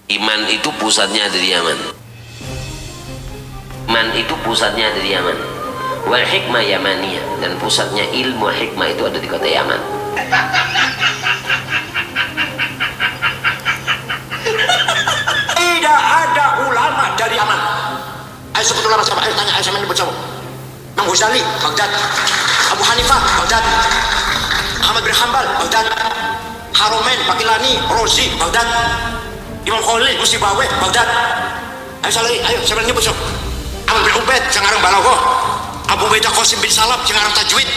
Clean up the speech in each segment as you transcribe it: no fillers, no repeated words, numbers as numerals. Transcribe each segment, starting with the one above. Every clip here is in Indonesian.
Iman itu pusatnya ada di Yaman. Iman itu pusatnya ada di Yaman. Wal hikmah Yamaniyah, dan pusatnya ilmu hikmah itu ada di kota Yaman. Tidak ada ulama dari Yaman. Ayo sebut ulama siapa? Ayo tanya, ayo saya menyebut siapa? Imam Ghazali, Baghdad. Abu Hanifah, Baghdad. Ahmad bin Hanbal, Baghdad. Haromen, Pakilani, Rozi, Baghdad. Imam Khalil, Musibawe, Baghdad. Ayo saya menyebut siapa? Amr bin Ubaid, Jangarang Balaghah. Abu Ubaidah Qasim bin Salam, Jangarang Tajwid.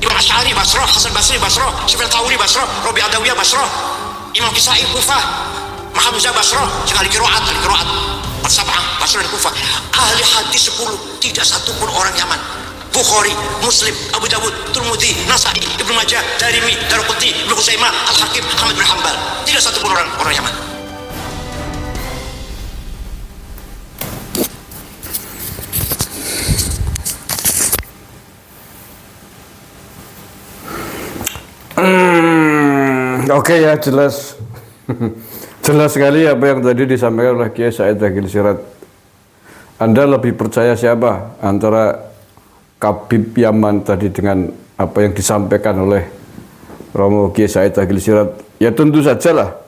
Imam Asy'ari, Basrah. Hasan Basri, Basrah. Sufyan Tsauri, Basrah. Rabi' Adawiyah, Basrah. Imam Kisai, Kufah. Hamzah, Basrah. Jangan Qiraat, As-Sab'ah, Basrah dan Kufah. Ahli hadis 10, tidak satu pun orang Yaman. Bukhari, Muslim, Abu Dawud, Tirmidzi, Nasa'i, Ibnu Majah, Darimi, Daruqutni, Ibnu Khuzaimah, Al-Hakim, Ahmad bin Hanbal. Tidak satu pun orang Yaman. Oke ya, jelas. Jelas sekali apa yang tadi disampaikan oleh Kiai Said Agil Siraj. Anda lebih percaya siapa antara Kabib Yaman tadi dengan apa yang disampaikan oleh Romo Kiai Said Agil Siraj? Ya tentu sajalah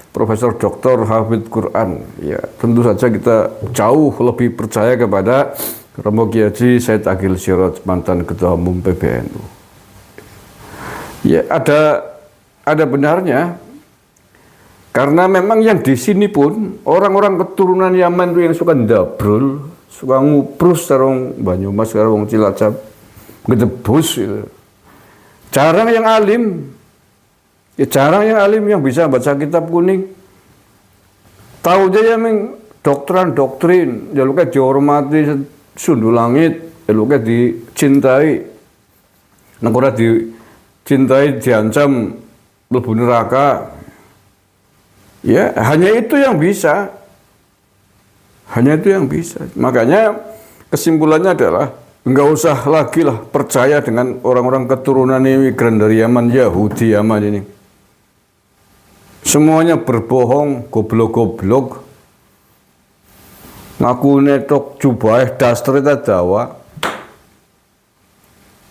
Profesor Dr. Hafidz Quran. Ya tentu saja kita jauh lebih percaya kepada Romo Kiai Said Agil Siraj, mantan Ketua Umum PBNU. Ya ada benarnya. Karena memang yang di sini pun orang-orang keturunan Yaman itu yang suka ndabrul, suka nguprus sarung Banyumas karo wong Cilacap, ngedebus gitu. Jarang yang alim. Ya jarang yang alim yang bisa baca kitab kuning. Tahu aja yang doktrin, ya lu kayak dihormati sundul langit, ya lu kayak dicintai. Nek dicintai diancam mlebu neraka. Ya, hanya itu yang bisa. Hanya itu yang bisa. Makanya kesimpulannya adalah enggak usah lagi lah percaya dengan orang-orang keturunan imigran dari Yaman, Yahudi Yaman ini. Semuanya berbohong, goblok-goblok. Ngaku netok jubah daster dawa.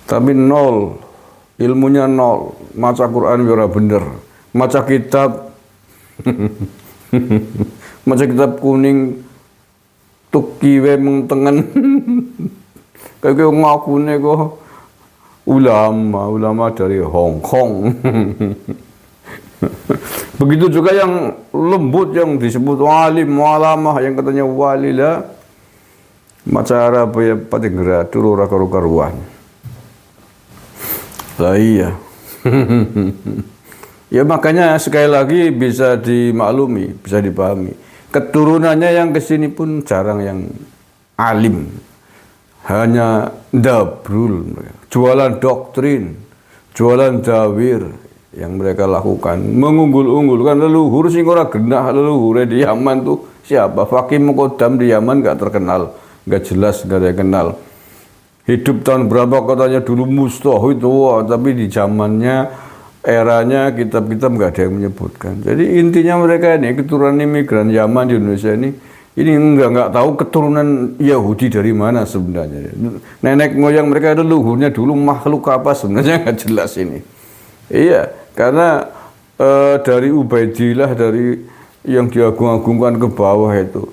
Tapi nol. Ilmunya nol. Maca Quran ora bener. Maca kitab maca kitab kuning tukiwe mentengen kayak ngakune kok ulama dari Hong Kong. Begitu juga yang lembut yang disebut walim walamah yang katanya walila maca Arab ya pati gerak turu ora karu-karuan. Lah iya. Ya makanya sekali lagi bisa dimaklumi, bisa dipahami. Keturunannya yang kesini pun jarang yang alim. Hanya dabrul, jualan doktrin, jualan dawir yang mereka lakukan. Mengunggul-unggulkan leluhur sing ora genah leluhure di Yaman tuh siapa? Fakih Muqaddam di Yaman gak terkenal, gak jelas, gak ada yang kenal. Hidup tahun berapa katanya dulu mustahid, tapi di zamannya eranya kitab-kitab nggak ada yang menyebutkan. Jadi intinya mereka ini keturunan imigran Yaman di Indonesia ini nggak tahu keturunan Yahudi dari mana sebenarnya. Nenek moyang mereka leluhurnya dulu makhluk apa sebenarnya nggak jelas ini. Iya, karena dari Ubaidillah dari yang diagung-agungkan ke bawah itu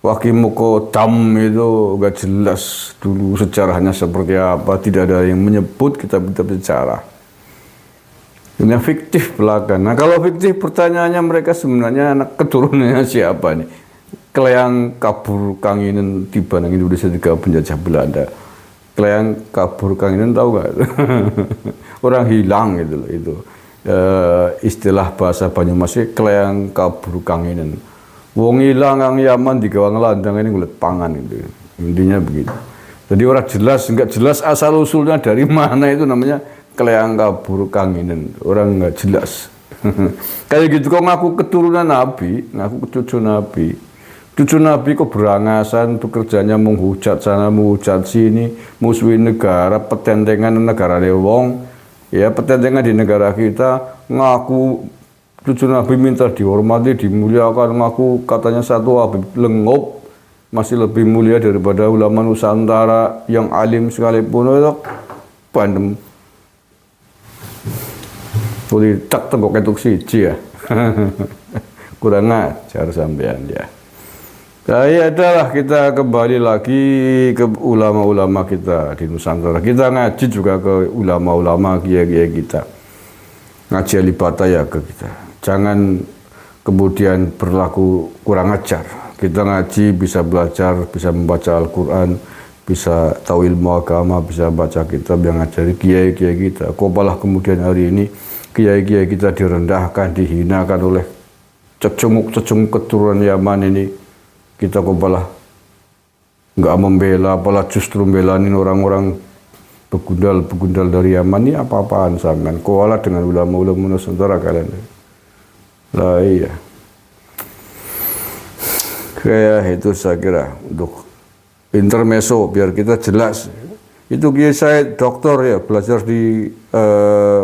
Wakil Muqaddam itu nggak jelas dulu sejarahnya seperti apa. Tidak ada yang menyebut kitab-kitab sejarah. Ini fiktif belakang. Nah kalau fiktif pertanyaannya mereka sebenarnya anak keturunannya siapa nih? Kleyang kabur kanginen tiba nang Indonesia juga penjajah Belanda. Kleyang kabur kanginen tahu gak? Orang hilang gitu loh itu. Istilah bahasa Banyumas kleyang kabur kanginen. Wong hilang ang Yaman di gawang landang ini ngulet pangan itu. Intinya begitu. Jadi orang jelas enggak jelas asal usulnya dari mana itu namanya kleyang kabur kanginen, orang nggak jelas. Kayak gitu kok ngaku keturunan Nabi, ngaku cucu Nabi. Cucu Nabi kok berangasan tuh kerjanya menghujat sana, menghujat sini, musuhin negara, petentengan negara wong. Ya petentengan di negara kita ngaku cucu Nabi minta dihormati, dimuliakan, ngaku katanya satu Habib Lengop masih lebih mulia daripada ulama Nusantara yang alim sekalipun itu pandem. Boleh tak tenggok ketuk siji ya. Kurang ajar sampean ya. Ya adalah kita kembali lagi ke ulama-ulama kita di Nusantara. Kita ngaji juga ke ulama-ulama kiai-kiai kita. Ngaji alibataya ke kita. Jangan kemudian berlaku kurang ajar. Kita ngaji bisa belajar, bisa membaca Al-Quran, bisa tahu ilmu agama, bisa baca kitab yang ngajari kiai-kiai kita. Kok malah kemudian hari ini kiai-kiai kita direndahkan, dihinakan oleh cecunguk-cecunguk keturunan Yaman ini. Kita kok malah nggak membela, malah justru belain orang-orang begundal dari Yaman ini apa-apaan sampean. Kuala dengan ulama-ulama Nusantara kalian. Lah iya. Kayak itu saya kira untuk intermezzo biar kita jelas. Itu Kiai Said doktor ya, belajar di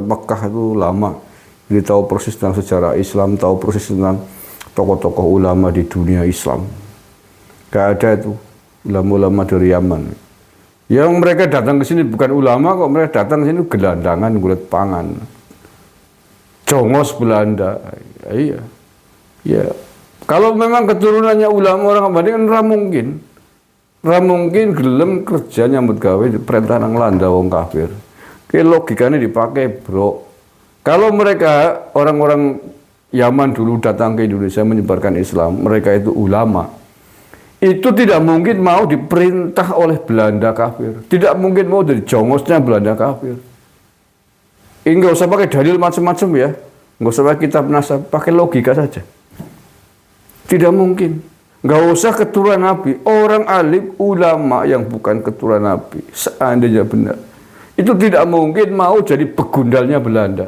Mekah itu lama. Jadi tahu persis tentang sejarah Islam, tahu persis tentang tokoh-tokoh ulama di dunia Islam. Gak ada itu ulama-ulama dari Yaman. Yang mereka datang ke sini bukan ulama kok, mereka datang ke sini gelandangan, gulet pangan. Jongos Belanda. Iya. Ya. Kalau memang keturunannya ulama orang Abadi kan ra mungkin gelem kerja nyambut gawe di perintah nang landa wong kafir. Ki logikanya dipakai, Bro. Kalau mereka orang-orang Yaman dulu datang ke Indonesia menyebarkan Islam, mereka itu ulama. Itu tidak mungkin mau diperintah oleh Belanda kafir. Tidak mungkin mau dari jongosnya Belanda kafir. Enggak usah pakai dalil macam-macam ya. Enggak usah pakai kitab nasab, pakai logika saja. Tidak mungkin. Enggak usah keturunan Nabi. Orang alim, ulama yang bukan keturunan Nabi. Seandainya benar. Itu tidak mungkin mau jadi begundalnya Belanda.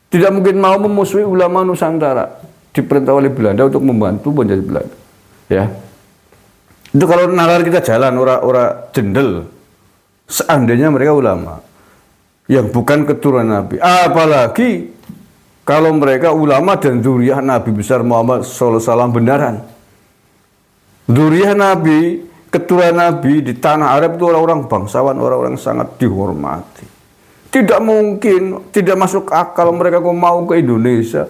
Tidak mungkin mau memusuhi ulama Nusantara. Diperintah oleh Belanda untuk membantu menjadi Belanda. Ya. Itu kalau nalar kita jalan, ora jendel. Seandainya mereka ulama yang bukan keturunan Nabi. Apalagi kalau mereka ulama dan dzurriyyah Nabi besar Muhammad SAW benaran. Dzurriyyah Nabi, keturunan Nabi di tanah Arab itu orang-orang bangsawan, orang-orang sangat dihormati. Tidak mungkin, tidak masuk akal mereka kok mau ke Indonesia.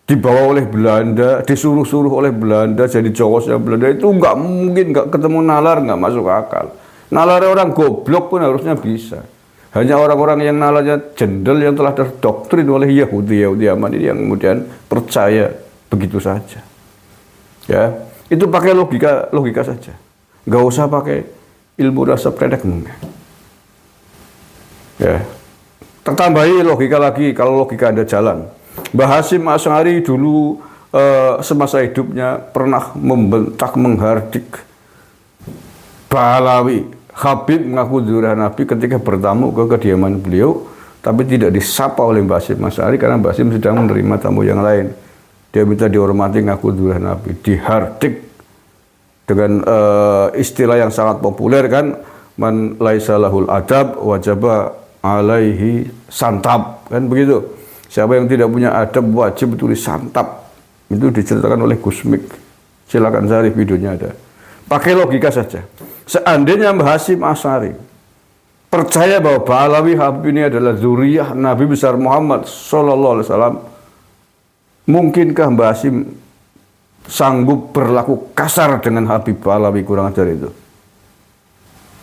Dibawa oleh Belanda, disuruh-suruh oleh Belanda, jadi jongosnya Belanda, itu nggak mungkin, nggak ketemu nalar, nggak masuk akal. Nalar orang goblok pun harusnya bisa. Hanya orang-orang yang nalarnya jendel yang telah terdoktrin oleh Yahudi Yaman ini yang kemudian percaya begitu saja. Ya, itu pakai logika saja. Nggak usah pakai ilmu dasar predek mungkin. Ya, tertambahi logika lagi kalau logika Anda jalan. Mbah Hasyim Asy'ari dulu semasa hidupnya pernah membentak, menghardik Pahlawi. Habib mengaku dzurriyyah Nabi ketika bertamu ke kediaman beliau, tapi tidak disapa oleh Mbah Hasyim Asy'ari karena Mbah Hasyim sedang menerima tamu yang lain. Dia minta dihormati, ngaku dzurriyyah Nabi. Dihardik dengan istilah yang sangat populer kan, man laisa lahul adab wajaba alaihi santab, kan begitu. Siapa yang tidak punya adab wajib ditulis santap. Itu diceritakan oleh Gusmik. Silakan cari videonya ada. Pakai logika saja. Seandainya Mbah Hasyim Asy'ari percaya bahwa Pahlawi Habib ini adalah dzurriyyah Nabi besar Muhammad sallallahu alaihi wasallam, mungkinkah Mbah Hasyim sanggup berlaku kasar dengan Habib Pahlawi kurang ajar itu?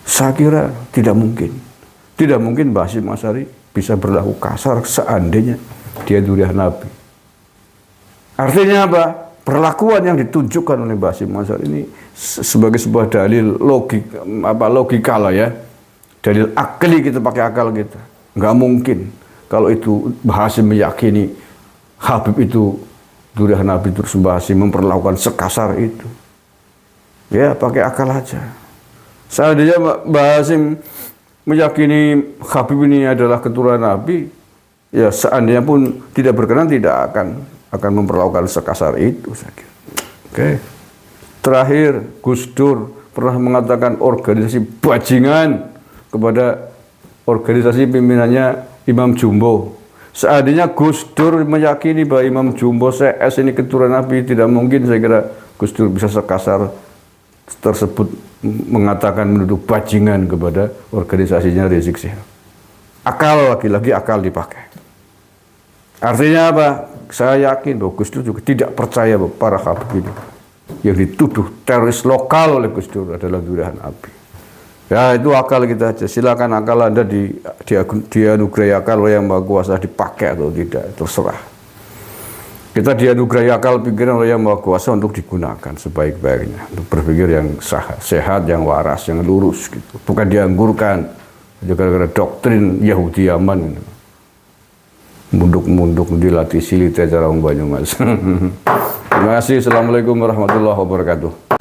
Saya kira tidak mungkin. Tidak mungkin Mbah Hasyim Asy'ari bisa berlaku kasar seandainya dia dzurriyyah Nabi. Artinya apa? Perlakuan yang ditunjukkan oleh Mbah Hasyim Asy'ari ini sebagai sebuah dalil logika lah ya. Dalil akli, kita pakai akal kita. Nggak mungkin kalau itu Mbah Hasyim meyakini Habib itu dzurriyyah Nabi terus Mbah Hasyim memperlakukan sekasar itu. Ya, pakai akal aja. Seandainya Mbah Hasyim meyakini Habib ini adalah keturunan Nabi, ya seandainya pun tidak berkenan tidak akan memperlakukan sekasar itu, saya kira. Oke. Terakhir, Gus Dur pernah mengatakan organisasi bajingan kepada organisasi pimpinannya Imam Jumbo. Seandainya Gus Dur meyakini bahwa Imam Jumbo CS ini keturunan Nabi, tidak mungkin saya kira Gus Dur bisa sekasar tersebut mengatakan menuduh bajingan kepada organisasinya Rizik Syihab. Akal, lagi-lagi akal dipakai. Artinya apa? Saya yakin bahwa Gus Dur juga tidak percaya bahwa para Habib ini yang dituduh teroris lokal oleh Gus Dur adalah Durahan Abi. Ya itu akal kita aja. Silakan akal Anda dianugerahi akal oleh Yang Maha Kuasa, dipakai atau tidak, terserah. Kita dianugerahi akal pikiran oleh Yang Maha Kuasa untuk digunakan sebaik-baiknya, untuk berpikir yang sehat, yang waras, yang lurus gitu. Bukan dianggurkan gara-gara doktrin Yahudi Yaman. Munduk-munduk dilatih silite cara Banyumas. Terima kasih. Assalamualaikum warahmatullahi wabarakatuh.